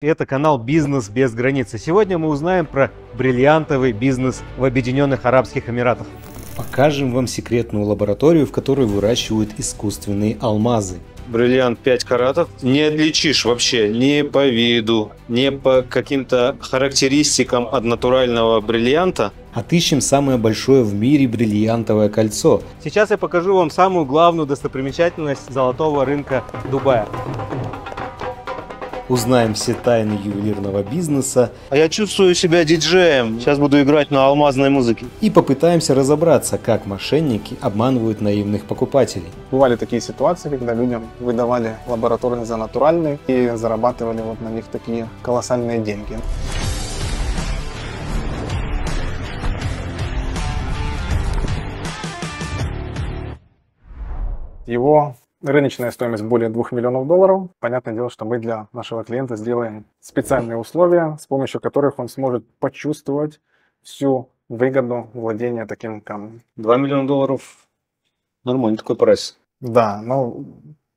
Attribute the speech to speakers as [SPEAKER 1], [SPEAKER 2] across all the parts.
[SPEAKER 1] Это канал «Бизнес без границ». Сегодня мы узнаем про бриллиантовый бизнес в Объединенных Арабских Эмиратах.
[SPEAKER 2] Покажем вам секретную лабораторию, в которой выращивают искусственные алмазы.
[SPEAKER 3] Бриллиант 5 каратов не отличишь вообще ни по виду, ни по каким-то характеристикам от натурального бриллианта.
[SPEAKER 2] Отыщем самое большое в мире бриллиантовое кольцо.
[SPEAKER 1] Сейчас я покажу вам самую главную достопримечательность золотого рынка Дубая.
[SPEAKER 2] Узнаем все тайны ювелирного бизнеса.
[SPEAKER 3] А я чувствую себя диджеем. Сейчас буду играть на алмазной музыке.
[SPEAKER 2] И попытаемся разобраться, как мошенники обманывают наивных покупателей.
[SPEAKER 4] Бывали такие ситуации, когда людям выдавали лабораторные за натуральные и зарабатывали вот на них такие колоссальные деньги. Его рыночная стоимость более $2 миллионов. Понятное дело, что мы для нашего клиента сделаем специальные условия, с помощью которых он сможет почувствовать всю выгоду владения таким камнем.
[SPEAKER 3] $2 миллиона. Нормальный такой прайс.
[SPEAKER 4] Да, но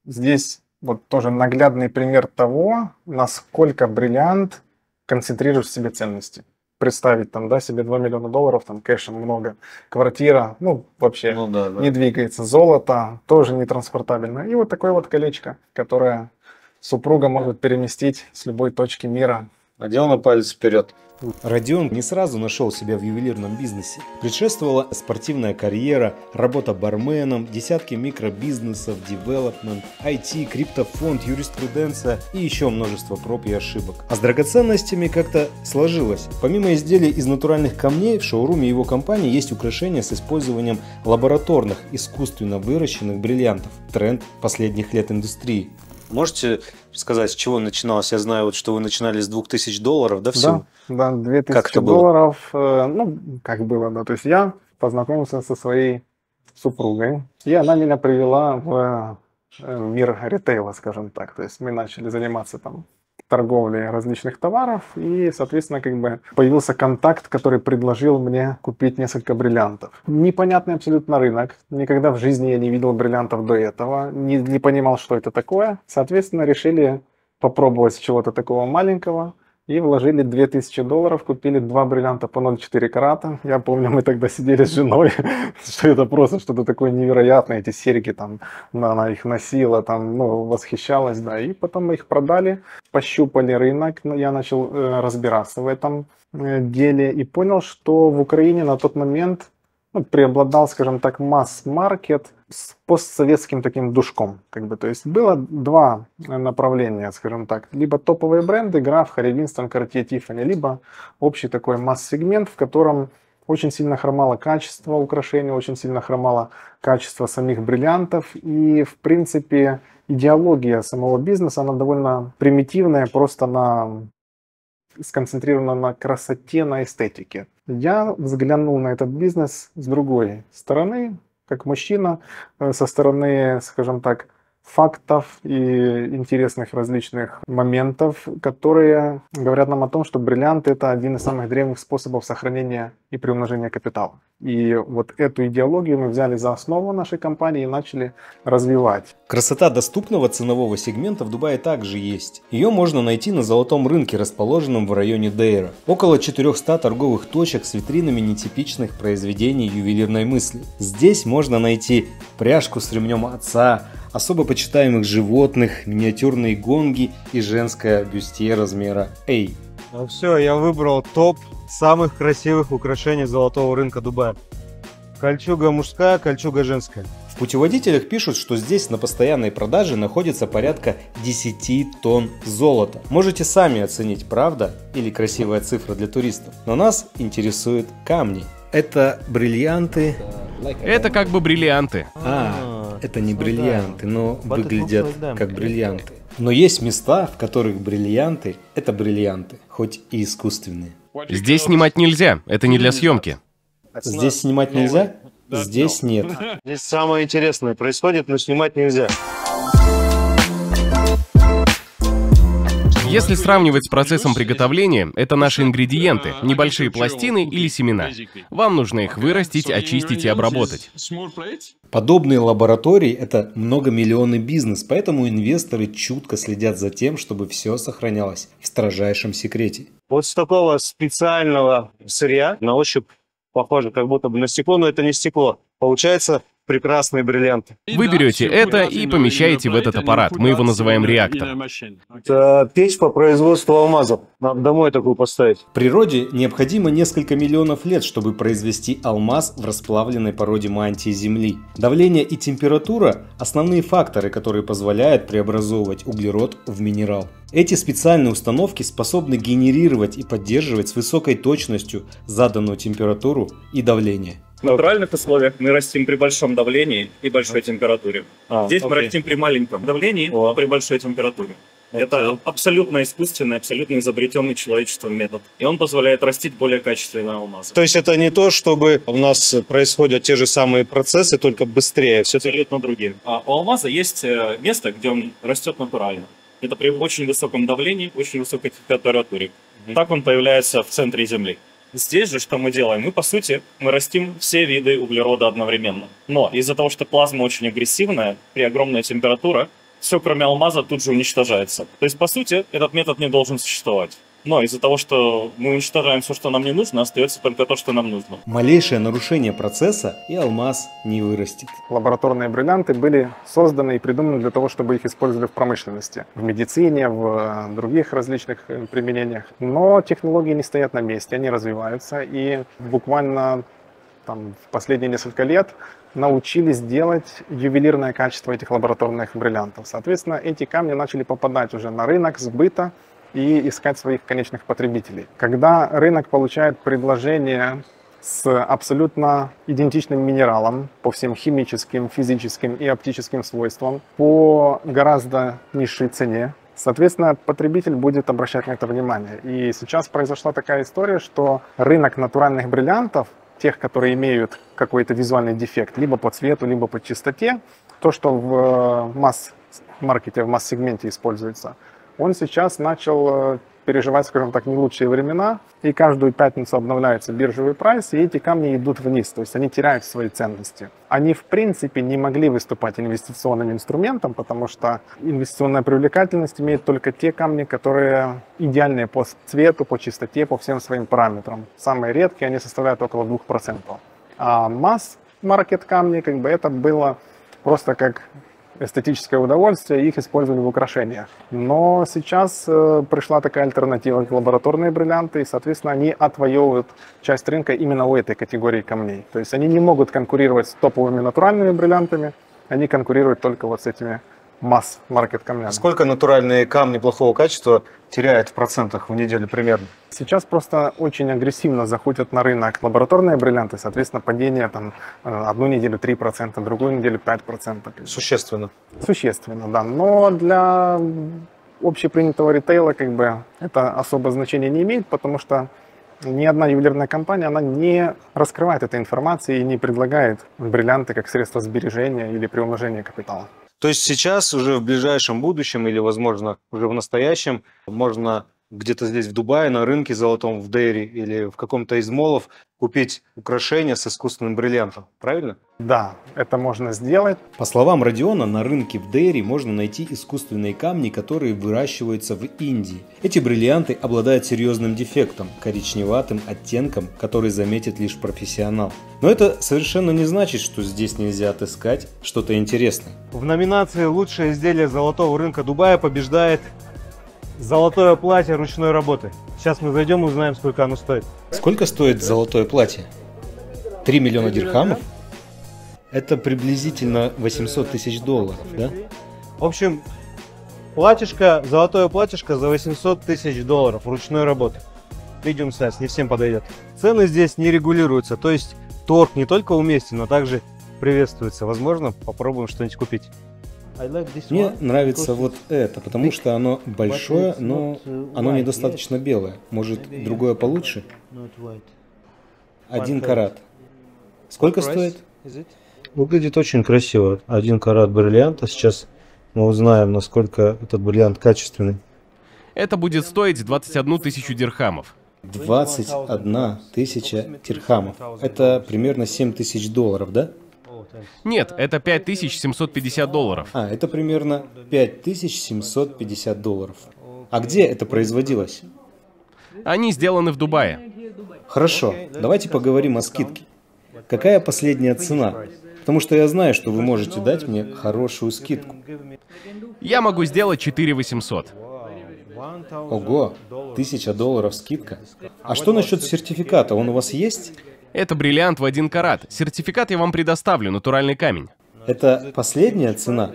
[SPEAKER 4] здесь вот тоже наглядный пример того, насколько бриллиант концентрирует в себе ценности. Представить там, да, себе $2 миллиона, там кэша много, квартира, ну вообще не двигается, золото тоже не транспортабельно. И вот такое вот колечко, которое супруга может переместить с любой точки мира.
[SPEAKER 3] Надел на палец вперед.
[SPEAKER 2] Родион не сразу нашел себя в ювелирном бизнесе. Предшествовала спортивная карьера, работа барменом, десятки микробизнесов, девелопмент, IT, криптофонд, юриспруденция и еще множество проб и ошибок. А с драгоценностями как-то сложилось. Помимо изделий из натуральных камней, в шоуруме его компании есть украшения с использованием лабораторных, искусственно выращенных бриллиантов. Тренд последних лет индустрии.
[SPEAKER 3] Можете сказать, с чего начиналось? Я знаю, вот, что вы начинали с $2000, да, всего?
[SPEAKER 4] Да, $2000.
[SPEAKER 3] Как это было?
[SPEAKER 4] Ну, как было, да. То есть я познакомился со своей супругой, и она меня привела в мир ритейла, скажем так. То есть мы начали заниматься там торговлей различных товаров, и, соответственно, как бы появился контакт, который предложил мне купить несколько бриллиантов. Непонятный абсолютно рынок, никогда в жизни я не видел бриллиантов до этого, не понимал, что это такое. Соответственно, решили попробовать с чего-то такого маленького, и вложили $2000, купили 2 бриллианта по 0,4 карата. Я помню, мы тогда сидели с женой, что это просто что-то такое невероятное, эти серьги там, она их носила, там, ну, восхищалась, да. И потом мы их продали, пощупали рынок, я начал разбираться в этом деле и понял, что в Украине на тот момент преобладал, скажем так, масс-маркет с постсоветским таким душком. Как бы, то есть было два направления, скажем так. Либо топовые бренды, Граф, Harry Winston, Cartier, Tiffany, либо общий такой масс-сегмент, в котором очень сильно хромало качество украшений, очень сильно хромало качество самих бриллиантов. И, в принципе, идеология самого бизнеса, она довольно примитивная, просто сконцентрирована на красоте, на эстетике. Я взглянул на этот бизнес с другой стороны, как мужчина, со стороны, скажем так, фактов и интересных различных моментов, которые говорят нам о том, что бриллиант — это один из самых древних способов сохранения и приумножения капитала. И вот эту идеологию мы взяли за основу нашей компании и начали развивать.
[SPEAKER 2] Красота доступного ценового сегмента в Дубае также есть. Ее можно найти на золотом рынке, расположенном в районе Дейра. Около 400 торговых точек с витринами нетипичных произведений ювелирной мысли. Здесь можно найти пряжку с ремнем отца, особо почитаемых животных, миниатюрные гонги и женское бюстье размера A.
[SPEAKER 1] Ну все, я выбрал топ самых красивых украшений золотого рынка Дубая. Кольчуга мужская, кольчуга женская.
[SPEAKER 2] В путеводителях пишут, что здесь на постоянной продаже находится порядка 10 тонн золота. Можете сами оценить, правда или красивая цифра для туристов. Но нас интересуют камни. Это бриллианты.
[SPEAKER 5] Это как бы бриллианты.
[SPEAKER 2] Это не бриллианты, но выглядят как бриллианты. Но есть места, в которых бриллианты — это бриллианты, хоть и искусственные.
[SPEAKER 5] Здесь снимать нельзя, это не для съемки.
[SPEAKER 2] Здесь снимать нельзя? Здесь нет.
[SPEAKER 3] Здесь самое интересное происходит, но снимать нельзя.
[SPEAKER 5] Если сравнивать с процессом приготовления, это наши ингредиенты, небольшие пластины или семена. Вам нужно их вырастить, очистить и обработать.
[SPEAKER 2] Подобные лаборатории – это многомиллионный бизнес, поэтому инвесторы чутко следят за тем, чтобы все сохранялось в строжайшем секрете.
[SPEAKER 1] Вот с такого специального сырья на ощупь похоже как будто бы на стекло, но это не стекло. Получается прекрасные бриллианты.
[SPEAKER 5] Вы берете это и помещаете в этот аппарат. Мы его называем реактор.
[SPEAKER 1] Это печь по производству алмазов. Надо домой такую поставить.
[SPEAKER 2] В природе необходимо несколько миллионов лет, чтобы произвести алмаз в расплавленной породе мантии Земли. Давление и температура – основные факторы, которые позволяют преобразовывать углерод в минерал. Эти специальные установки способны генерировать и поддерживать с высокой точностью заданную температуру и давление.
[SPEAKER 6] В натуральных условиях мы растим при большом давлении и большой температуре. Здесь мы растим при маленьком давлении, но при большой температуре. Это абсолютно искусственный, абсолютно изобретенный человечеством метод. И он позволяет растить более качественные алмазы.
[SPEAKER 1] То есть это не то, чтобы у нас происходят те же самые процессы, только быстрее. Все
[SPEAKER 6] Абсолютно другие. А у алмаза есть место, где он растет натурально. Это при очень высоком давлении, очень высокой температуре. Так он появляется в центре Земли. Здесь же что мы делаем? Мы, по сути, мы растим все виды углерода одновременно. Но из-за того, что плазма очень агрессивная, при огромной температуре, все, кроме алмаза, тут же уничтожается. То есть, по сути, этот метод не должен существовать. Но из-за того, что мы уничтожаем все, что нам не нужно, остается только то, что нам нужно.
[SPEAKER 2] Малейшее нарушение процесса, и алмаз не вырастет.
[SPEAKER 4] Лабораторные бриллианты были созданы и придуманы для того, чтобы их использовали в промышленности, в медицине, в других различных применениях. Но технологии не стоят на месте, они развиваются. И буквально в последние несколько лет научились делать ювелирное качество этих лабораторных бриллиантов. Соответственно, эти камни начали попадать уже на рынок сбыта и искать своих конечных потребителей. Когда рынок получает предложение с абсолютно идентичным минералом по всем химическим, физическим и оптическим свойствам по гораздо низшей цене, соответственно, потребитель будет обращать на это внимание. И сейчас произошла такая история, что рынок натуральных бриллиантов, тех, которые имеют какой-то визуальный дефект, либо по цвету, либо по чистоте, то, что в масс-маркете, в масс-сегменте используется, он сейчас начал переживать, скажем так, не лучшие времена, и каждую пятницу обновляется биржевый прайс, и эти камни идут вниз, то есть они теряют свои ценности. Они, в принципе, не могли выступать инвестиционным инструментом, потому что инвестиционная привлекательность имеет только те камни, которые идеальные по цвету, по чистоте, по всем своим параметрам. Самые редкие, они составляют около 2%. А масс-маркет камни, это было просто как эстетическое удовольствие, их использовали в украшениях. Но сейчас пришла такая альтернатива, как лабораторные бриллианты, и, соответственно, они отвоевывают часть рынка именно у этой категории камней. То есть они не могут конкурировать с топовыми натуральными бриллиантами, они конкурируют только вот с этими масс-маркет камнями.
[SPEAKER 1] Сколько натуральные камни плохого качества теряют в процентах в неделю примерно?
[SPEAKER 4] Сейчас просто очень агрессивно заходят на рынок лабораторные бриллианты, соответственно, падение одну неделю 3%, другую неделю 5%.
[SPEAKER 1] Существенно.
[SPEAKER 4] Существенно, да. Но для общепринятого ритейла это особо значения не имеет, потому что ни одна ювелирная компания, она не раскрывает этой информации и не предлагает бриллианты как средство сбережения или приумножения капитала.
[SPEAKER 1] То есть сейчас уже в ближайшем будущем или, возможно, уже в настоящем можно где-то здесь в Дубае на рынке золотом, в Дейри или в каком-то из молов купить украшения с искусственным бриллиантом, правильно?
[SPEAKER 4] Да, это можно сделать.
[SPEAKER 2] По словам Родиона, на рынке в Дейри можно найти искусственные камни, которые выращиваются в Индии. Эти бриллианты обладают серьезным дефектом, коричневатым оттенком, который заметит лишь профессионал. Но это совершенно не значит, что здесь нельзя отыскать что-то интересное.
[SPEAKER 1] В номинации «Лучшее изделие золотого рынка Дубая» побеждает золотое платье ручной работы. Сейчас мы зайдем и узнаем, сколько оно стоит.
[SPEAKER 2] Сколько стоит золотое платье? 3 миллиона дирхамов? Это приблизительно 800 тысяч долларов, да?
[SPEAKER 1] В общем, золотое платьишко за 800 тысяч долларов ручной работы. Medium size, не всем подойдет. Цены здесь не регулируются, то есть торг не только уместен, но также приветствуется. Возможно, попробуем что-нибудь купить.
[SPEAKER 2] Мне нравится вот это, потому что оно большое, но оно недостаточно белое. Может, другое получше? 1 карат. Сколько стоит?
[SPEAKER 1] Выглядит очень красиво. 1 карат бриллианта. Сейчас мы узнаем, насколько этот бриллиант качественный.
[SPEAKER 5] Это будет стоить 21 тысячу дирхамов.
[SPEAKER 2] 21 тысяча дирхамов. Это примерно 7 тысяч долларов, да?
[SPEAKER 5] Нет, это 5750 долларов.
[SPEAKER 2] Это примерно 5750 долларов. А где это производилось?
[SPEAKER 5] Они сделаны в Дубае.
[SPEAKER 2] Хорошо, давайте поговорим о скидке. Какая последняя цена? Потому что я знаю, что вы можете дать мне хорошую скидку.
[SPEAKER 5] Я могу сделать 4800.
[SPEAKER 2] Ого, 1000 долларов скидка. А что насчет сертификата? Он у вас есть?
[SPEAKER 5] Это бриллиант в 1 карат. Сертификат я вам предоставлю, натуральный камень.
[SPEAKER 2] Это последняя цена?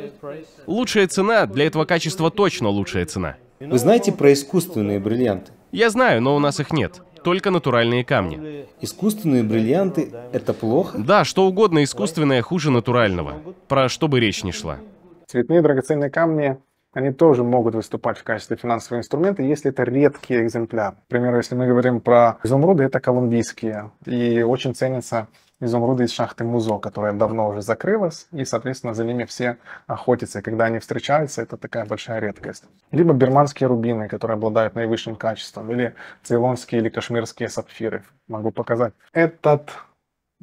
[SPEAKER 5] Лучшая цена, для этого качества точно лучшая цена.
[SPEAKER 2] Вы знаете про искусственные бриллианты?
[SPEAKER 5] Я знаю, но у нас их нет. Только натуральные камни.
[SPEAKER 2] Искусственные бриллианты — это плохо?
[SPEAKER 5] Да, что угодно искусственное хуже натурального. Про что бы речь ни шла.
[SPEAKER 4] Цветные драгоценные камни, они тоже могут выступать в качестве финансового инструмента, если это редкие экземпляры. К примеру, если мы говорим про изумруды, это колумбийские. И очень ценятся изумруды из шахты Музо, которая давно уже закрылась, и, соответственно, за ними все охотятся. И когда они встречаются, это такая большая редкость. Либо бирманские рубины, которые обладают наивысшим качеством, или цейлонские или кашмирские сапфиры. Могу показать. Этот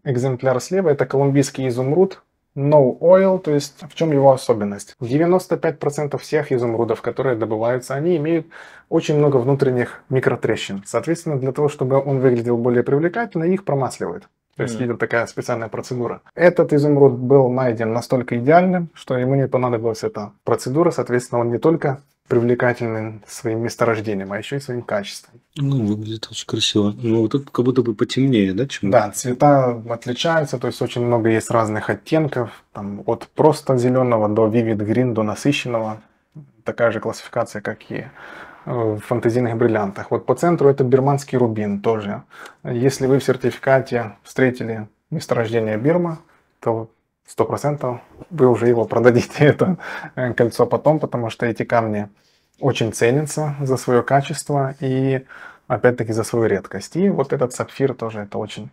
[SPEAKER 4] экземпляр слева — это колумбийский изумруд, No oil, то есть в чем его особенность? 95% всех изумрудов, которые добываются, они имеют очень много внутренних микротрещин. Соответственно, для того, чтобы он выглядел более привлекательно, их промасливают. То есть идет такая специальная процедура. Этот изумруд был найден настолько идеальным, что ему не понадобилась эта процедура. Соответственно, он не только привлекательный своим месторождением, а еще и своим качеством.
[SPEAKER 3] Ну, выглядит очень красиво. Ну, вот тут как будто бы потемнее, да? Чем...
[SPEAKER 4] Да, цвета отличаются, то есть очень много есть разных оттенков, там, от просто зеленого до vivid green, до насыщенного. Такая же классификация, как и в фантазийных бриллиантах. Вот по центру это бирманский рубин тоже. Если вы в сертификате встретили месторождение Бирма, то 100% вы уже его продадите, это кольцо, потом, потому что эти камни очень ценятся за свое качество и, опять-таки, за свою редкость. И вот этот сапфир тоже это очень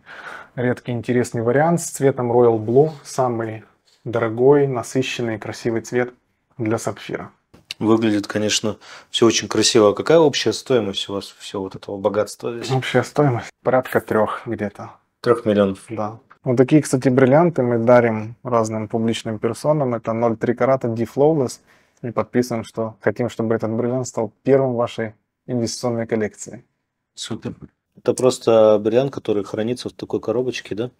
[SPEAKER 4] редкий, интересный вариант с цветом Royal Blue. Самый дорогой, насыщенный, красивый цвет для сапфира.
[SPEAKER 3] Выглядит, конечно, все очень красиво. А какая общая стоимость у вас всего вот этого богатства здесь?
[SPEAKER 4] Общая стоимость порядка 3 где-то.
[SPEAKER 3] 3 миллионов.
[SPEAKER 4] Да. Вот такие, кстати, бриллианты мы дарим разным публичным персонам. Это 0,3 карата D-Flawless. И подписываем, что хотим, чтобы этот бриллиант стал первым в вашей инвестиционной коллекции.
[SPEAKER 3] Супер. Это просто бриллиант, который хранится в такой коробочке, да?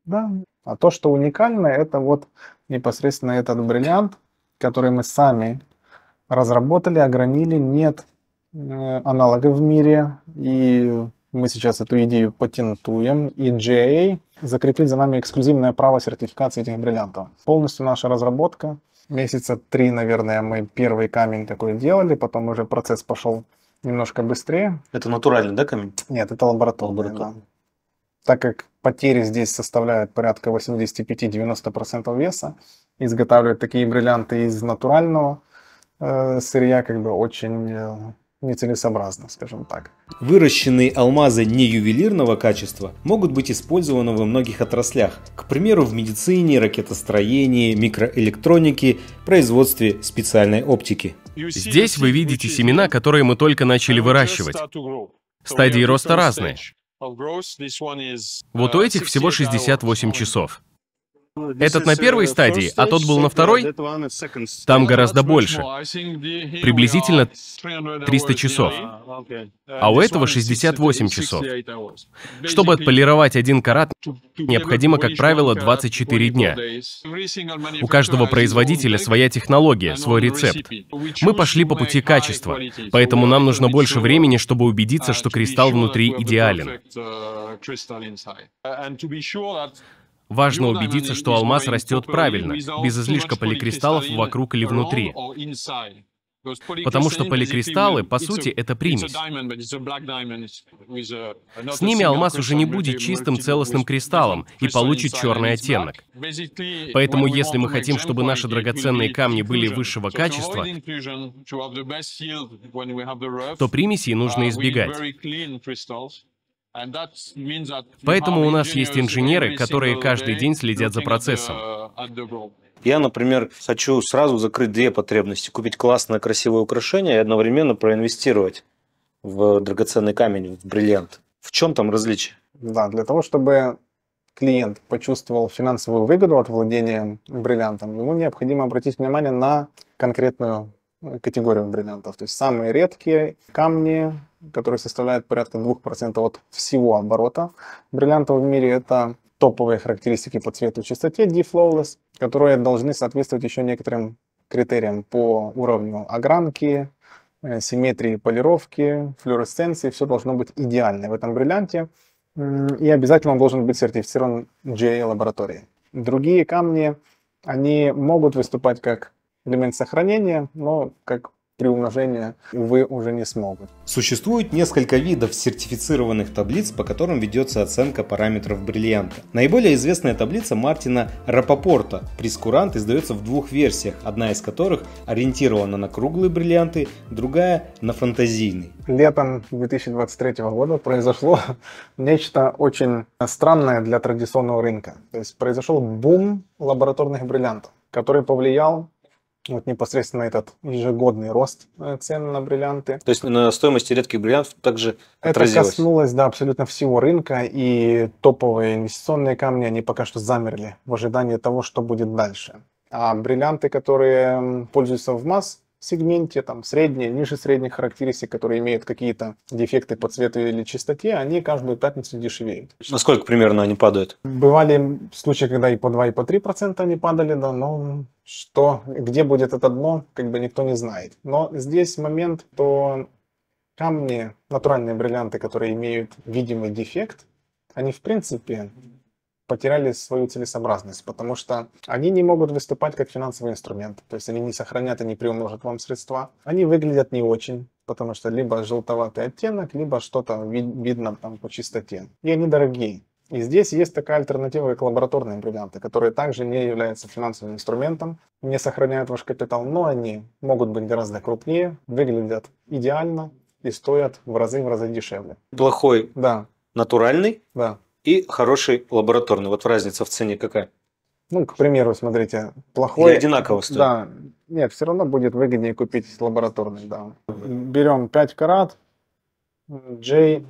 [SPEAKER 4] Да. А то, что уникально, это вот непосредственно этот бриллиант, который мы сами разработали, огранили, нет аналогов в мире, и мы сейчас эту идею патентуем, и GIA закрепит за нами эксклюзивное право сертификации этих бриллиантов. Полностью наша разработка. Месяца 3, наверное, мы первый камень такой делали, потом уже процесс пошел немножко быстрее.
[SPEAKER 3] Это натуральный, да, камень?
[SPEAKER 4] Нет, это лабораторный. Да. Так как потери здесь составляют порядка 85-90% веса, изготавливать такие бриллианты из натурального сырья как бы очень нецелесообразно, скажем так.
[SPEAKER 2] Выращенные алмазы неювелирного качества могут быть использованы во многих отраслях, к примеру, в медицине, ракетостроении, микроэлектронике, производстве специальной оптики.
[SPEAKER 5] Здесь вы видите семена, которые мы только начали выращивать. Стадии роста разные. Вот у этих всего 68 часов. Этот на первой стадии, а тот был на второй. Там гораздо больше. Приблизительно 300 часов. А у этого 68 часов. Чтобы отполировать 1 карат, необходимо, как правило, 24 дня. У каждого производителя своя технология, свой рецепт. Мы пошли по пути качества, поэтому нам нужно больше времени, чтобы убедиться, что кристалл внутри идеален. Важно убедиться, что алмаз растет правильно, без излишка поликристаллов вокруг или внутри. Потому что поликристаллы, по сути, это примесь. С ними алмаз уже не будет чистым целостным кристаллом и получит черный оттенок. Поэтому, если мы хотим, чтобы наши драгоценные камни были высшего качества, то примесей нужно избегать. Поэтому у нас есть инженеры, которые каждый день следят за процессом.
[SPEAKER 3] Я, например, хочу сразу закрыть две потребности. Купить классное, красивое украшение и одновременно проинвестировать в драгоценный камень, в бриллиант. В чем там различие?
[SPEAKER 4] Да, для того, чтобы клиент почувствовал финансовую выгоду от владения бриллиантом, ему необходимо обратить внимание на конкретную категорию бриллиантов. То есть самые редкие камни, которые составляют порядка 2% от всего оборота бриллиантов в мире, это топовые характеристики по цвету и чистоте D-Flawless, которые должны соответствовать еще некоторым критериям по уровню огранки, симметрии полировки, флуоресценции. Все должно быть идеально в этом бриллианте. И обязательно он должен быть сертифицирован GA-лабораторией. Другие камни, они могут выступать как элемент сохранения, но как приумножение, увы, уже не смогут.
[SPEAKER 2] Существует несколько видов сертифицированных таблиц, по которым ведется оценка параметров бриллианта. Наиболее известная таблица Мартина Рапопорта. Прескурант издается в двух версиях, одна из которых ориентирована на круглые бриллианты, другая на фантазийный.
[SPEAKER 4] Летом 2023 года произошло нечто очень странное для традиционного рынка. То есть произошел бум лабораторных бриллиантов, который повлиял вот непосредственно этот ежегодный рост цен на бриллианты.
[SPEAKER 3] То есть на стоимости редких бриллиантов также
[SPEAKER 4] Это
[SPEAKER 3] отразилось?
[SPEAKER 4] коснулось, да, абсолютно всего рынка, и топовые инвестиционные камни, они пока что замерли в ожидании того, что будет дальше. А бриллианты, которые пользуются в масс-сегменте, там средние, ниже средних характеристик, которые имеют какие-то дефекты по цвету или чистоте, они каждую пятницу дешевеют.
[SPEAKER 3] Насколько примерно они падают?
[SPEAKER 4] Бывали случаи, когда и по 2, и по 3% они падали, да, но где будет это дно, как бы никто не знает. Но здесь момент, что камни, натуральные бриллианты, которые имеют видимый дефект, они в принципе потеряли свою целесообразность, потому что они не могут выступать как финансовый инструмент, то есть они не сохранят и не приумножат вам средства. Они выглядят не очень, потому что либо желтоватый оттенок, либо что-то видно там по чистоте. И они дорогие. И здесь есть такая альтернатива, как лабораторные бриллианты, которые также не являются финансовым инструментом, не сохраняют ваш капитал, но они могут быть гораздо крупнее, выглядят идеально и стоят в разы дешевле.
[SPEAKER 3] Плохой
[SPEAKER 4] Да,
[SPEAKER 3] натуральный
[SPEAKER 4] да.
[SPEAKER 3] и хороший лабораторный. Вот разница в цене какая?
[SPEAKER 4] Ну, к примеру, смотрите, плохой...
[SPEAKER 3] Или одинаково стоит?
[SPEAKER 4] Да, нет, все равно будет выгоднее купить лабораторный, да. Берем 5 карат, JSI-1,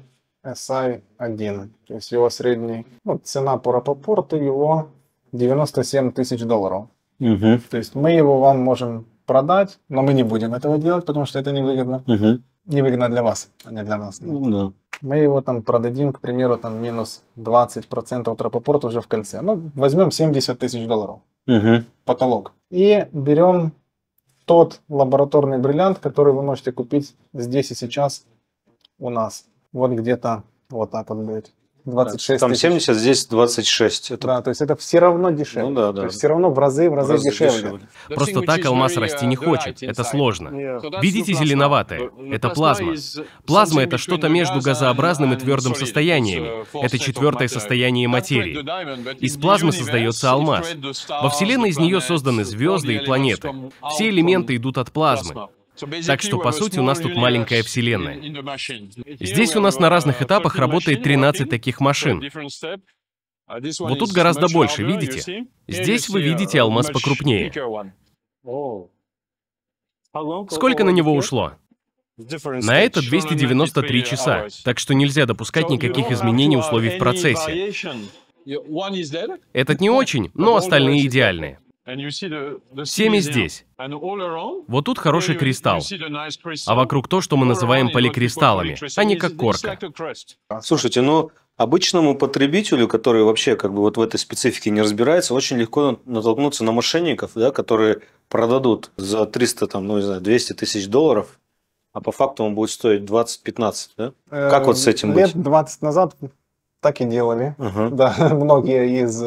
[SPEAKER 4] то есть его средний, цена по Рапопорту его $97 тысяч.
[SPEAKER 3] Угу.
[SPEAKER 4] То есть мы его вам можем продать, но мы не будем этого делать, потому что это невыгодно.
[SPEAKER 3] Угу.
[SPEAKER 4] Невыгодно для вас, а не для нас.
[SPEAKER 3] Ну, да.
[SPEAKER 4] Мы его там продадим, к примеру, там минус 20% от Рапопорта уже в кольце. Ну, возьмем $70 тысяч.
[SPEAKER 3] Угу.
[SPEAKER 4] Потолок. И берем тот лабораторный бриллиант, который вы можете купить здесь и сейчас у нас. Вот где-то вот так вот будет. 26
[SPEAKER 3] Там
[SPEAKER 4] тысяч.
[SPEAKER 3] 70, здесь 26. Это...
[SPEAKER 4] Да, то есть это все равно дешевле.
[SPEAKER 3] Ну да, да.
[SPEAKER 4] То есть все равно в разы
[SPEAKER 3] дешевле.
[SPEAKER 5] Просто так алмаз расти не хочет, это сложно. Видите зеленоватое? Это плазма. Плазма — это что-то между газообразным и твердым состояниями. Это четвертое состояние материи. Из плазмы создается алмаз. Во Вселенной из нее созданы звезды и планеты. Все элементы идут от плазмы. Так что, по сути, у нас тут маленькая Вселенная. Здесь у нас на разных этапах работает 13 таких машин. Вот тут гораздо больше, видите? Здесь вы видите алмаз покрупнее. Сколько на него ушло? На это 293 часа, так что нельзя допускать никаких изменений условий в процессе. Этот не очень, но остальные идеальные. 7 здесь. Вот тут хороший кристалл. А вокруг то, что мы называем поликристаллами. Они как корка.
[SPEAKER 3] Слушайте, ну, обычному потребителю, который вообще как бы вот в этой специфике не разбирается, очень легко натолкнуться на мошенников, да, которые продадут за 300, там, ну, не знаю, 200 тысяч долларов, а по факту он будет стоить 20-15, да? Как вот с этим быть?
[SPEAKER 4] Лет 20 назад так и делали.
[SPEAKER 3] Ага.
[SPEAKER 4] Да, многие из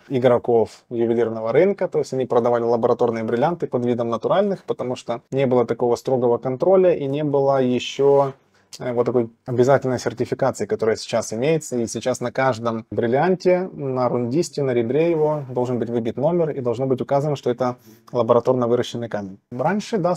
[SPEAKER 4] игроков ювелирного рынка, то есть они продавали лабораторные бриллианты под видом натуральных, потому что не было такого строгого контроля и не было еще вот такой обязательной сертификации, которая сейчас имеется. И сейчас на каждом бриллианте, на рундисте, на ребре его должен быть выбит номер и должно быть указано, что это лабораторно выращенный камень. Раньше, да,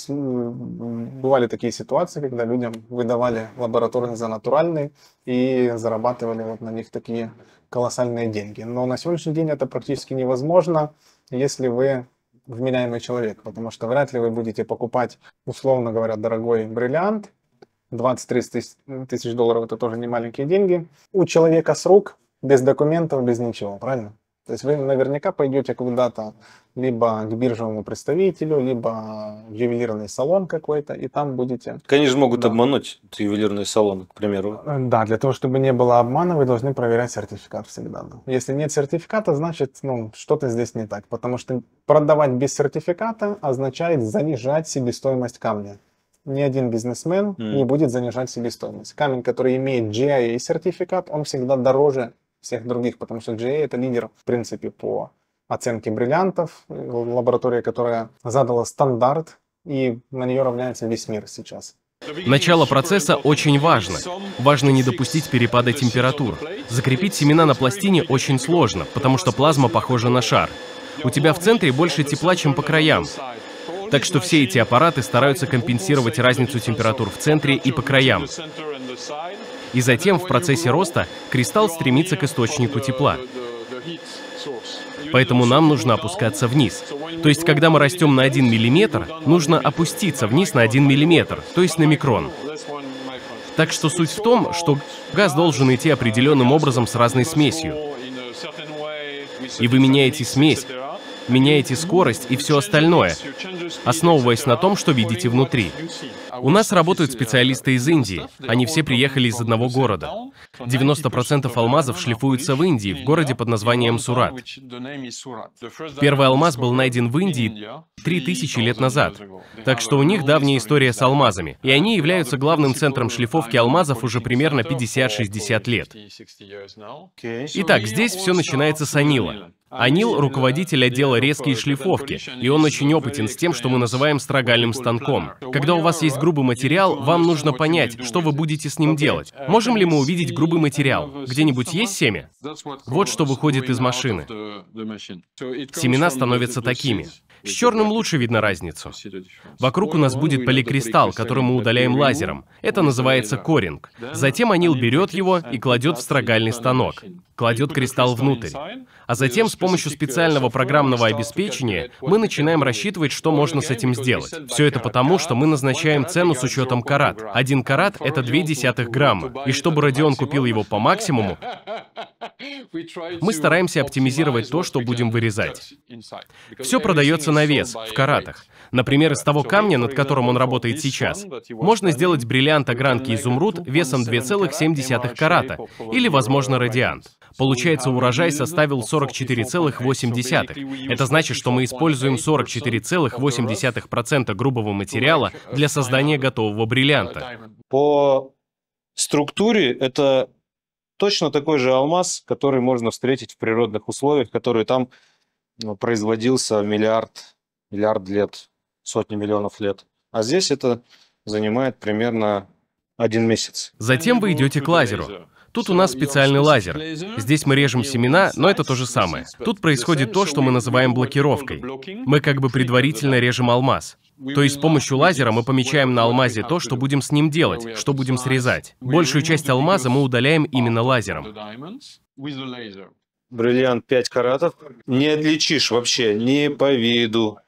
[SPEAKER 4] бывали такие ситуации, когда людям выдавали лабораторный за натуральный и зарабатывали вот на них такие колоссальные деньги. Но на сегодняшний день это практически невозможно. если вы вменяемый человек, потому что вряд ли вы будете покупать, условно говоря, дорогой бриллиант. 20-30 тысяч долларов это тоже не маленькие деньги. У человека с рук, без документов, без ничего, правильно? То есть вы наверняка пойдете куда-то либо к биржевому представителю, либо в ювелирный салон какой-то, и там будете...
[SPEAKER 3] Конечно, могут обмануть ювелирный салон, к примеру.
[SPEAKER 4] Да, для того, чтобы не было обмана, вы должны проверять сертификат всегда. Да. Если нет сертификата, значит, что-то здесь не так. Потому что продавать без сертификата означает занижать себестоимость камня. Ни один бизнесмен не будет занижать себестоимость. Камень, который имеет GIA сертификат, он всегда дороже всех других, потому что GIA это лидер, в принципе, по оценке бриллиантов, лаборатория, которая задала стандарт, и на нее равняется весь мир сейчас.
[SPEAKER 5] Начало процесса очень важно. Важно не допустить перепада температур. Закрепить семена на пластине очень сложно, потому что плазма похожа на шар. У тебя в центре больше тепла, чем по краям. Так что все эти аппараты стараются компенсировать разницу температур в центре и по краям. И затем в процессе роста кристалл стремится к источнику тепла. Поэтому нам нужно опускаться вниз. То есть, когда мы растем на 1 миллиметр, нужно опуститься вниз на 1 миллиметр, то есть на микрон. Так что суть в том, что газ должен идти определенным образом с разной смесью. И вы меняете смесь, меняете скорость и все остальное, основываясь на том, что видите внутри. У нас работают специалисты из Индии. Они все приехали из одного города. 90% алмазов шлифуются в Индии, в городе под названием Сурат. Первый алмаз был найден в Индии 3000 лет назад. Так что у них давняя история с алмазами. И они являются главным центром шлифовки алмазов уже примерно 50-60 лет. Итак, здесь все начинается с Анила. Анил — руководитель отдела резкой шлифовки, и он очень опытен с тем, что мы называем строгальным станком. Когда у вас есть грубый материал, вам нужно понять, что вы будете с ним делать. Можем ли мы увидеть грубый материал? Где-нибудь есть семя? Вот что выходит из машины. Семена становятся такими. С черным лучше видно разницу. Вокруг у нас будет поликристалл, который мы удаляем лазером. Это называется коринг. Затем Анил берет его и кладет в строгальный станок. Кладет кристалл внутрь. А затем с помощью специального программного обеспечения мы начинаем рассчитывать, что можно с этим сделать. Все это потому, что мы назначаем цену с учетом карат. 1 карат — это 0,2 грамма. И чтобы Родион купил его по максимуму, мы стараемся оптимизировать то, что будем вырезать. Все продается на вес, в каратах. Например, из того камня, над которым он работает сейчас, можно сделать бриллиант огранки изумруд весом 2,7 карата, или, возможно, радиант. Получается, урожай составил 44,8. Это значит, что мы используем 44,8% грубого материала для создания готового бриллианта.
[SPEAKER 3] По структуре это точно такой же алмаз, который можно встретить в природных условиях, который там производился миллиард лет, сотни миллионов лет. А здесь это занимает примерно 1 месяц.
[SPEAKER 5] Затем вы идете к лазеру. Тут у нас специальный лазер. Здесь мы режем семена, но это то же самое. Тут происходит то, что мы называем блокировкой. Мы как бы предварительно режем алмаз. То есть с помощью лазера мы помечаем на алмазе то, что будем с ним делать, что будем срезать. Большую часть алмаза мы удаляем именно лазером.
[SPEAKER 3] Бриллиант 5 каратов. Не отличишь вообще ни по виду,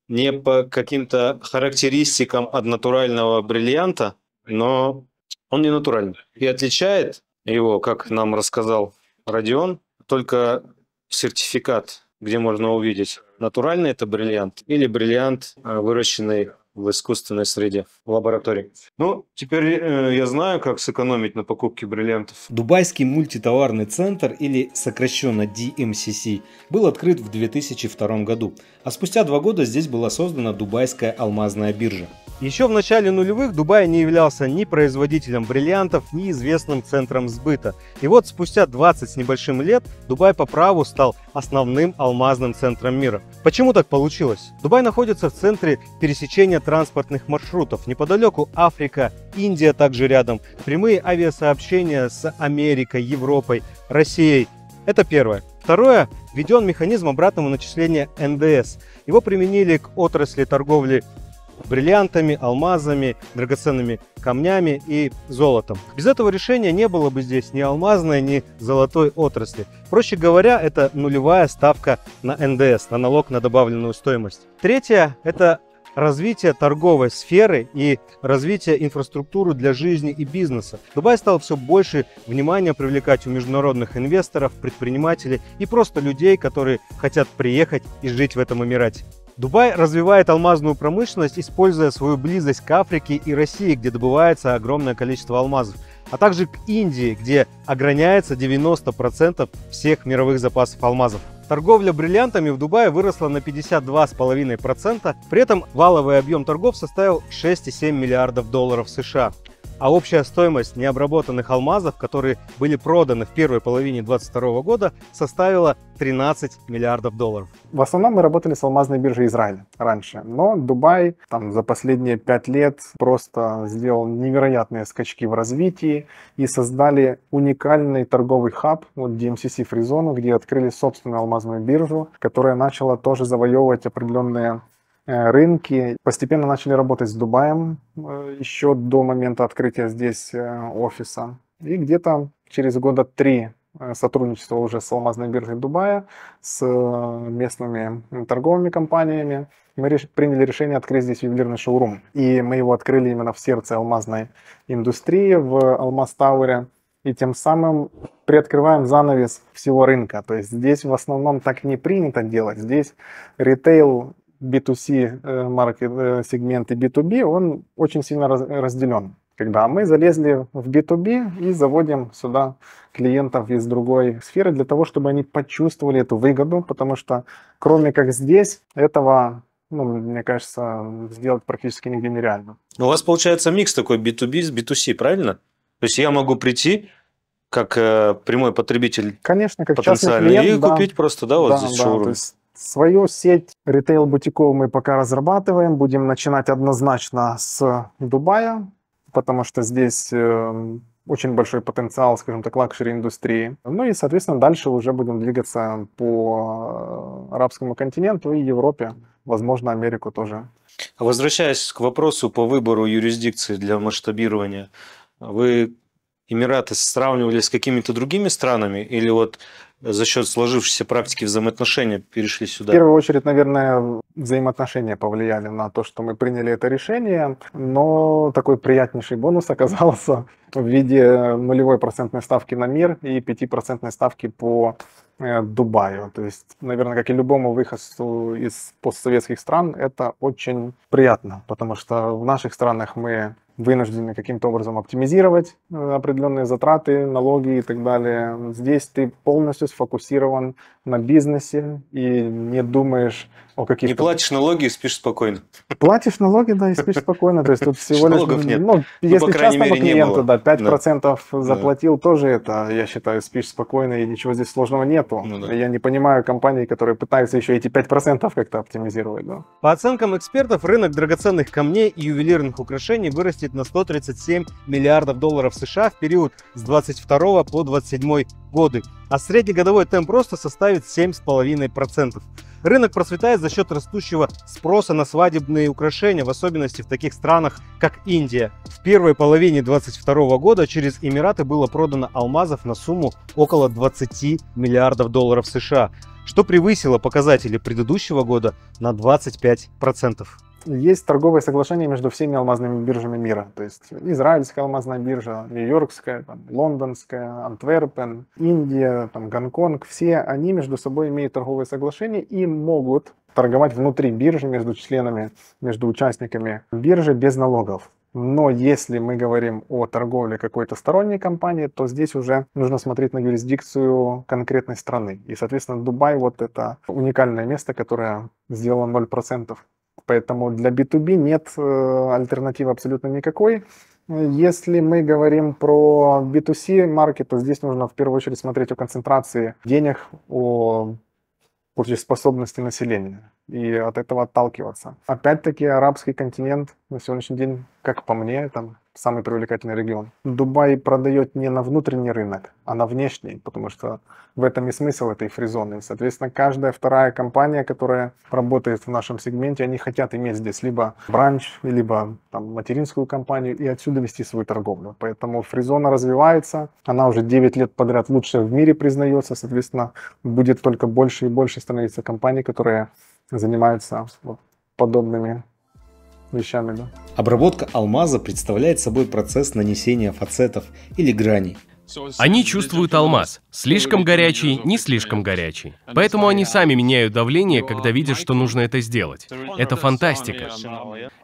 [SPEAKER 3] ни по каким-то характеристикам от натурального бриллианта, но он не натуральный. И отличает его, как нам рассказал Родион, только сертификат, где можно увидеть, натуральный это бриллиант или бриллиант, выращенный в искусственной среде, в лаборатории. Ну, теперь я знаю, как сэкономить на покупке бриллиантов.
[SPEAKER 2] Дубайский мультитоварный центр, или сокращенно DMCC, был открыт в 2002 году, а спустя 2 года здесь была создана Дубайская алмазная биржа.
[SPEAKER 1] Еще в начале нулевых Дубай не являлся ни производителем бриллиантов, ни известным центром сбыта. И вот спустя 20 с небольшим лет Дубай по праву стал основным алмазным центром мира. Почему так получилось? Дубай находится в центре пересечения транспортных маршрутов. Неподалеку Африка, Индия также рядом. Прямые авиасообщения с Америкой, Европой, Россией. Это первое. Второе. Введен механизм обратного начисления НДС. Его применили к отрасли торговли бриллиантами, алмазами, драгоценными камнями и золотом. Без этого решения не было бы здесь ни алмазной, ни золотой отрасли. Проще говоря, это нулевая ставка на НДС, на налог на добавленную стоимость. Третье – это развитие торговой сферы и развитие инфраструктуры для жизни и бизнеса. Дубай стал все больше внимания привлекать у международных инвесторов, предпринимателей и просто людей, которые хотят приехать и жить в этом Эмирате. Дубай развивает алмазную промышленность, используя свою близость к Африке и России, где добывается огромное количество алмазов, а также к Индии, где ограняется 90% всех мировых запасов алмазов. Торговля бриллиантами в Дубае выросла на 52,5%, при этом валовый объем торгов составил 6,7 миллиардов долларов США. А общая стоимость необработанных алмазов, которые были проданы в первой половине 2022 года, составила 13 миллиардов долларов.
[SPEAKER 4] В основном мы работали с алмазной биржей Израиля раньше, но Дубай там за последние 5 лет просто сделал невероятные скачки в развитии и создали уникальный торговый хаб, вот DMCC Free Zone, где открыли собственную алмазную биржу, которая начала тоже завоевывать определенные рынки. Постепенно начали работать с Дубаем еще до момента открытия здесь офиса. И где-то через года 3 сотрудничества уже с алмазной биржей Дубая, с местными торговыми компаниями, мы приняли решение открыть здесь ювелирный шоурум. И мы его открыли именно в сердце алмазной индустрии, в Алмаз Тауэре. И тем самым приоткрываем занавес всего рынка. То есть здесь в основном так не принято делать. Здесь ритейл, B2C маркет, сегмент и B2B, он очень сильно разделен. Когда мы залезли в B2B и заводим сюда клиентов из другой сферы для того, чтобы они почувствовали эту выгоду, потому что кроме как здесь, этого, мне кажется, сделать практически нигде нереально.
[SPEAKER 3] У вас получается микс такой B2B с B2C, правильно? То есть я могу прийти как прямой потребитель,
[SPEAKER 4] конечно, как
[SPEAKER 3] потенциальный,
[SPEAKER 4] клиент,
[SPEAKER 3] и купить просто, вот здесь шоурум.
[SPEAKER 4] Свою сеть ритейл-бутиков мы пока разрабатываем. Будем начинать однозначно с Дубая, потому что здесь очень большой потенциал, скажем так, лакшери-индустрии. Ну и, соответственно, дальше уже будем двигаться по арабскому континенту и Европе, возможно, Америку тоже.
[SPEAKER 3] Возвращаясь к вопросу по выбору юрисдикции для масштабирования, вы Эмираты сравнивали с какими-то другими странами или вот за счет сложившейся практики взаимоотношения перешли сюда?
[SPEAKER 4] В первую очередь, наверное, взаимоотношения повлияли на то, что мы приняли это решение, но такой приятнейший бонус оказался в виде нулевой процентной ставки на мир и 5% ставки по Дубаю. То есть, наверное, как и любому выходцу из постсоветских стран, это очень приятно, потому что в наших странах мы вынуждены каким-то образом оптимизировать определенные затраты, налоги и так далее. Здесь ты полностью сфокусирован на бизнесе и не думаешь о каких-то...
[SPEAKER 3] Не платишь налоги и спишь спокойно.
[SPEAKER 4] Платишь налоги, да, и спишь спокойно. То есть тут всего лишь...
[SPEAKER 3] Налогов нет.
[SPEAKER 4] Если
[SPEAKER 3] по крайней
[SPEAKER 4] частному
[SPEAKER 3] мере,
[SPEAKER 4] клиенту, да, 5%
[SPEAKER 3] Да.
[SPEAKER 4] заплатил, тоже это, я считаю, спишь спокойно, и ничего здесь сложного нету.
[SPEAKER 3] Да.
[SPEAKER 4] Я не понимаю компаний, которые пытаются еще эти 5% как-то оптимизировать. Да.
[SPEAKER 1] По оценкам экспертов, рынок драгоценных камней и ювелирных украшений вырастет на 137 миллиардов долларов США в период с 22 по 27 годы, а среднегодовой темп роста составит 7,5%. Рынок процветает за счет растущего спроса на свадебные украшения, в особенности в таких странах, как Индия. В первой половине 2022 года через Эмираты было продано алмазов на сумму около 20 миллиардов долларов США, что превысило показатели предыдущего года на 25%.
[SPEAKER 4] Есть торговые соглашения между всеми алмазными биржами мира. То есть израильская алмазная биржа, нью-йоркская, лондонская, Антверпен, Индия, Гонконг. Все они между собой имеют торговые соглашения и могут торговать внутри биржи между членами, между участниками биржи без налогов. Но если мы говорим о торговле какой-то сторонней компании, то здесь уже нужно смотреть на юрисдикцию конкретной страны. И, соответственно, Дубай вот это уникальное место, которое сделало 0%. Поэтому для B2B нет альтернативы абсолютно никакой. Если мы говорим про B2C маркет, то здесь нужно в первую очередь смотреть о концентрации денег, о платежеспособности населения. и от этого отталкиваться. Опять-таки, арабский континент на сегодняшний день, как по мне, там самый привлекательный регион. Дубай продает не на внутренний рынок, а на внешний, потому что в этом и смысл этой фризоны. Соответственно, каждая вторая компания, которая работает в нашем сегменте, они хотят иметь здесь либо бранч, либо там, материнскую компанию и отсюда вести свою торговлю. Поэтому фризона развивается, она уже 9 лет подряд лучше в мире признается, соответственно, будет только больше и больше становиться компаний, которые занимаются вот подобными вещами. Да.
[SPEAKER 2] Обработка алмаза представляет собой процесс нанесения фацетов или граней.
[SPEAKER 5] Они чувствуют алмаз. Слишком горячий, не слишком горячий. Поэтому они сами меняют давление, когда видят, что нужно это сделать. Это фантастика.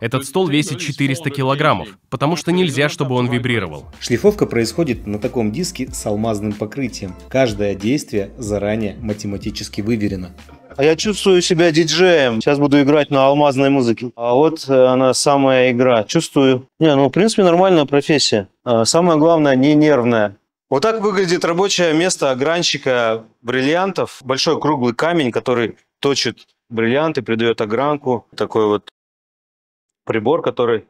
[SPEAKER 5] Этот стол весит 400 килограммов, потому что нельзя, чтобы он вибрировал.
[SPEAKER 2] Шлифовка происходит на таком диске с алмазным покрытием. Каждое действие заранее математически выверено.
[SPEAKER 3] А я чувствую себя диджеем. Сейчас буду играть на алмазной музыке. А вот она самая игра. Чувствую. Не, ну в принципе нормальная профессия. Самое главное, не нервная. Вот так выглядит рабочее место огранщика бриллиантов. Большой круглый камень, который точит бриллианты, придает огранку. Такой вот прибор, который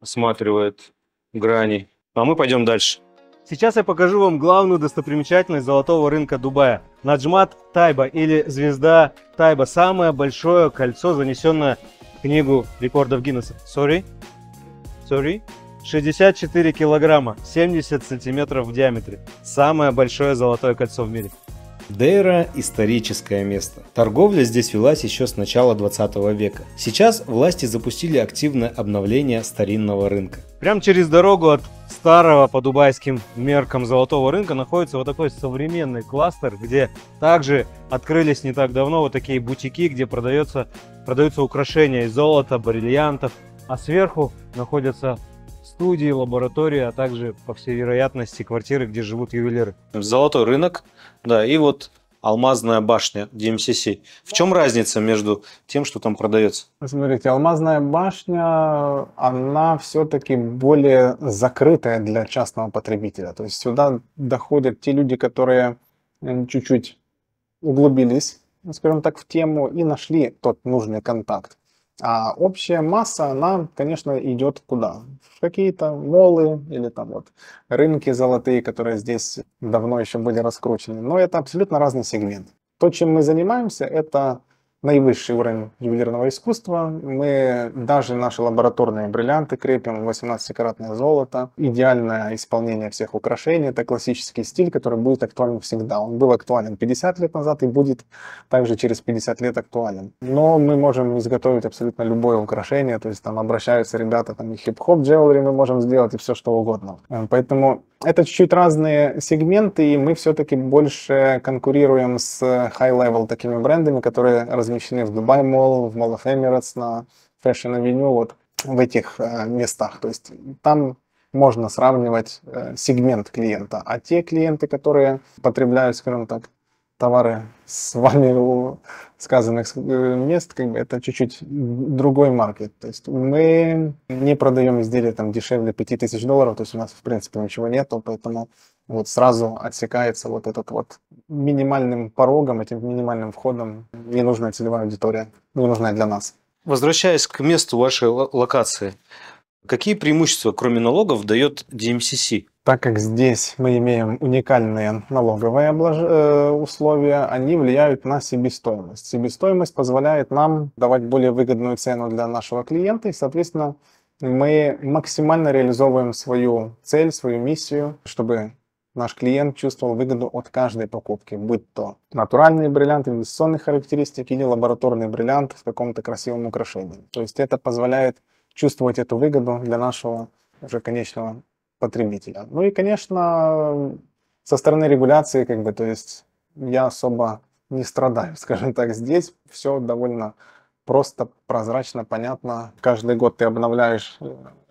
[SPEAKER 3] осматривает грани. А мы пойдем дальше.
[SPEAKER 1] Сейчас я покажу вам главную достопримечательность золотого рынка Дубая. Наджмат Тайба или звезда Тайба. Самое большое кольцо, занесенное в книгу рекордов Гиннесса. Sorry. 64 килограмма, 70 сантиметров в диаметре. Самое большое золотое кольцо в мире.
[SPEAKER 2] Дейра – историческое место. Торговля здесь велась еще с начала 20 века. Сейчас власти запустили активное обновление старинного рынка.
[SPEAKER 1] Прямо через дорогу от старого по дубайским меркам золотого рынка находится вот такой современный кластер, где также открылись не так давно вот такие бутики, где продаются украшения из золота, бриллиантов, а сверху находятся студии, лаборатории, а также, по всей вероятности, квартиры, где живут ювелиры.
[SPEAKER 3] Золотой рынок, да, и вот алмазная башня DMCC. В чем разница между тем, что там продается?
[SPEAKER 4] Смотрите, алмазная башня, она все-таки более закрытая для частного потребителя. То есть сюда доходят те люди, которые чуть-чуть углубились, скажем так, в тему и нашли тот нужный контакт. А общая масса, она, конечно, идет куда? В какие-то моллы или там вот рынки золотые, которые здесь давно еще были раскручены. Но это абсолютно разный сегмент. То, чем мы занимаемся, это наивысший уровень ювелирного искусства. Мы даже наши лабораторные бриллианты крепим, 18-каратное золото. Идеальное исполнение всех украшений. Это классический стиль, который будет актуален всегда. Он был актуален 50 лет назад и будет также через 50 лет актуален. Но мы можем изготовить абсолютно любое украшение. То есть там обращаются ребята, там и хип-хоп джewelry мы можем сделать, и все что угодно. Поэтому это чуть-чуть разные сегменты, и мы все-таки больше конкурируем с high-level такими брендами, которые размещены в Dubai Mall, в Mall of Emirates, на Fashion Avenue, вот в этих местах. То есть там можно сравнивать сегмент клиента. А те клиенты, которые потребляют, скажем так, товары с вами сказанных мест, как бы это чуть-чуть другой маркет. То есть мы не продаем изделия там дешевле $5000, то есть у нас в принципе ничего нету, поэтому вот сразу отсекается вот этот вот минимальным порогом, этим минимальным входом ненужная целевая аудитория, ненужная для нас.
[SPEAKER 3] Возвращаясь к месту вашей локации, какие преимущества, кроме налогов, дает DMCC?
[SPEAKER 4] Так как здесь мы имеем уникальные налоговые условия, они влияют на себестоимость. Себестоимость позволяет нам давать более выгодную цену для нашего клиента, и, соответственно, мы максимально реализовываем свою цель, свою миссию, чтобы наш клиент чувствовал выгоду от каждой покупки, будь то натуральные бриллианты, инвестиционные характеристики или лабораторный бриллиант в каком-то красивом украшении. То есть это позволяет чувствовать эту выгоду для нашего уже конечного потребителя. Ну и, конечно, со стороны регуляции, как бы, то есть я особо не страдаю, скажем так, здесь все довольно просто, прозрачно, понятно. Каждый год ты обновляешь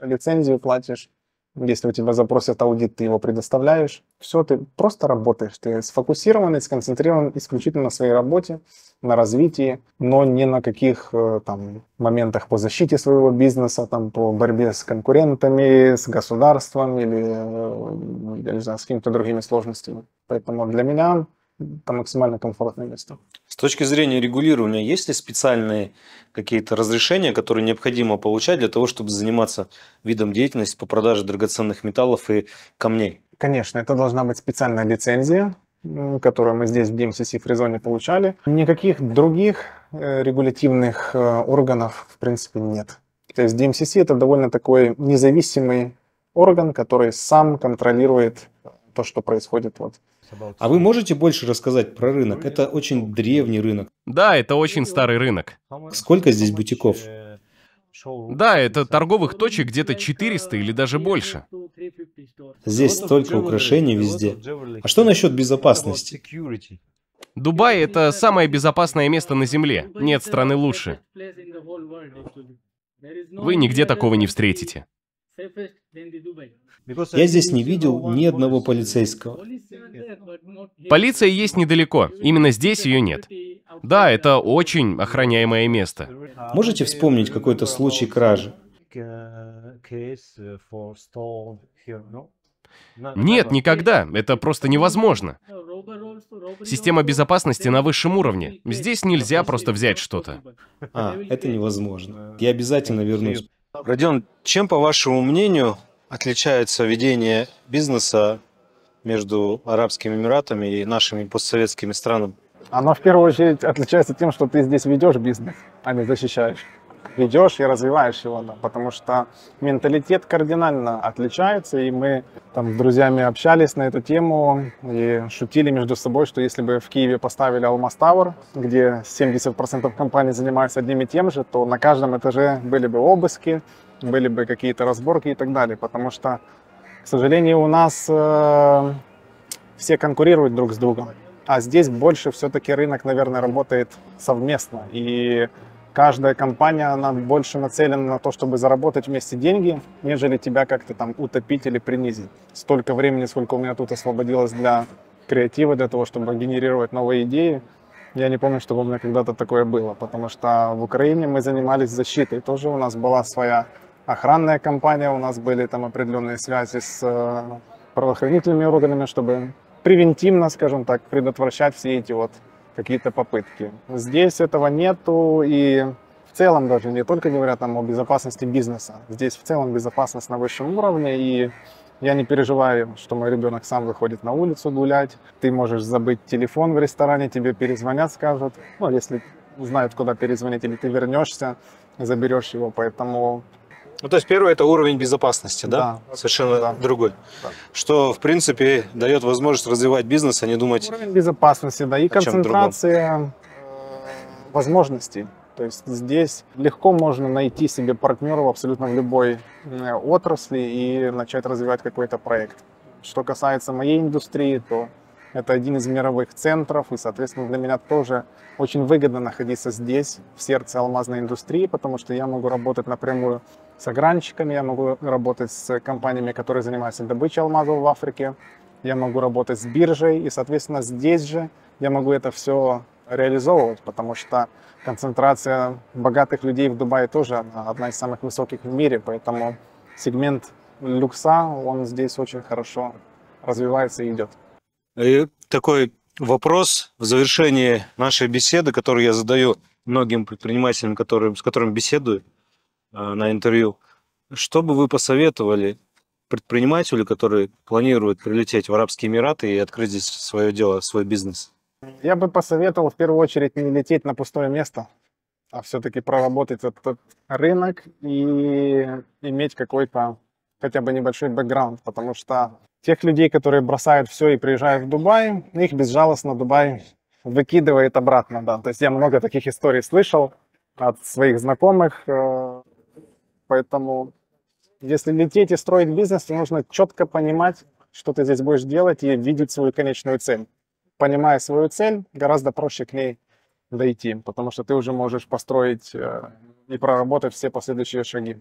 [SPEAKER 4] лицензию, платишь. Если у тебя запросят аудит, ты его предоставляешь. Все, ты просто работаешь. Ты сфокусированный, сконцентрирован исключительно на своей работе, на развитии, но не на каких там моментах по защите своего бизнеса, там, по борьбе с конкурентами, с государством или я не знаю, с какими-то другими сложностями. Поэтому для меня это максимально комфортное место.
[SPEAKER 3] С точки зрения регулирования, есть ли специальные какие-то разрешения, которые необходимо получать для того, чтобы заниматься видом деятельности по продаже драгоценных металлов и камней?
[SPEAKER 4] Конечно, это должна быть специальная лицензия, которую мы здесь в DMCC Фризоне получали. Никаких других регулятивных органов, в принципе, нет. То есть DMCC это довольно такой независимый орган, который сам контролирует то, что происходит вот.
[SPEAKER 2] А вы можете больше рассказать про рынок? Это очень древний рынок.
[SPEAKER 5] Да, это очень старый рынок.
[SPEAKER 2] Сколько здесь бутиков?
[SPEAKER 5] Да, это торговых точек где-то 400 или даже больше.
[SPEAKER 2] Здесь столько украшений везде. А что насчет безопасности?
[SPEAKER 5] Дубай — это самое безопасное место на Земле. Нет страны лучше. Вы нигде такого не встретите.
[SPEAKER 2] Я здесь не видел ни одного полицейского.
[SPEAKER 5] Полиция есть недалеко. Именно здесь ее нет. Да, это очень охраняемое место.
[SPEAKER 2] Можете вспомнить какой-то случай кражи?
[SPEAKER 5] Нет, никогда. Это просто невозможно. Система безопасности на высшем уровне. Здесь нельзя просто взять что-то.
[SPEAKER 2] Это невозможно. Я обязательно вернусь.
[SPEAKER 3] Родион, чем, по вашему мнению, отличается ведение бизнеса между Арабскими Эмиратами и нашими постсоветскими странами?
[SPEAKER 4] Оно в первую очередь отличается тем, что ты здесь ведешь бизнес, а не защищаешь. Ведешь и развиваешь его, да, потому что менталитет кардинально отличается, и мы там с друзьями общались на эту тему и шутили между собой, что если бы в Киеве поставили Алмаз Тауэр, где 70% компаний занимаются одним и тем же, то на каждом этаже были бы обыски, были бы какие-то разборки и так далее, потому что, к сожалению, у нас все конкурируют друг с другом, а здесь больше все-таки рынок, наверное, работает совместно, и каждая компания, она больше нацелена на то, чтобы заработать вместе деньги, нежели тебя как-то там утопить или принизить. Столько времени, сколько у меня тут освободилось для креатива, для того, чтобы генерировать новые идеи, я не помню, чтобы у меня когда-то такое было, потому что в Украине мы занимались защитой. Тоже у нас была своя охранная компания, у нас были там определенные связи с правоохранительными органами, чтобы превентивно, скажем так, предотвращать все эти вот какие-то попытки. Здесь этого нету, и в целом даже не только говорят там о безопасности бизнеса. Здесь в целом безопасность на высшем уровне, и я не переживаю, что мой ребенок сам выходит на улицу гулять. Ты можешь забыть телефон в ресторане, тебе перезвонят, скажут. Ну, если знают, куда перезвонить, или ты вернешься, заберешь его, поэтому...
[SPEAKER 3] Ну, то есть первый это уровень безопасности, да? Совершенно другой.
[SPEAKER 4] Да.
[SPEAKER 3] Что, в принципе, дает возможность развивать бизнес, а не думать...
[SPEAKER 4] Уровень безопасности, да, и концентрация возможностей. То есть здесь легко можно найти себе партнеров абсолютно в любой отрасли и начать развивать какой-то проект. Что касается моей индустрии, то это один из мировых центров, и, соответственно, для меня тоже очень выгодно находиться здесь, в сердце алмазной индустрии, потому что я могу работать напрямую с огранщиками, я могу работать с компаниями, которые занимаются добычей алмазов в Африке, я могу работать с биржей, и, соответственно, здесь же я могу это все реализовывать, потому что концентрация богатых людей в Дубае тоже одна из самых высоких в мире, поэтому сегмент люкса, он здесь очень хорошо развивается и идет.
[SPEAKER 3] И такой вопрос в завершении нашей беседы, который я задаю многим предпринимателям, с которыми беседую на интервью. Что бы вы посоветовали предпринимателю, который планирует прилететь в Арабские Эмираты и открыть здесь свое дело, свой бизнес?
[SPEAKER 4] Я бы посоветовал в первую очередь не лететь на пустое место, а все-таки проработать этот рынок и иметь какой-то хотя бы небольшой бэкграунд, потому что тех людей, которые бросают все и приезжают в Дубай, их безжалостно Дубай выкидывает обратно. Да. То есть я много таких историй слышал от своих знакомых, поэтому если лететь и строить бизнес, то нужно четко понимать, что ты здесь будешь делать, и видеть свою конечную цель. Понимая свою цель, гораздо проще к ней дойти, потому что ты уже можешь построить и проработать все последующие шаги.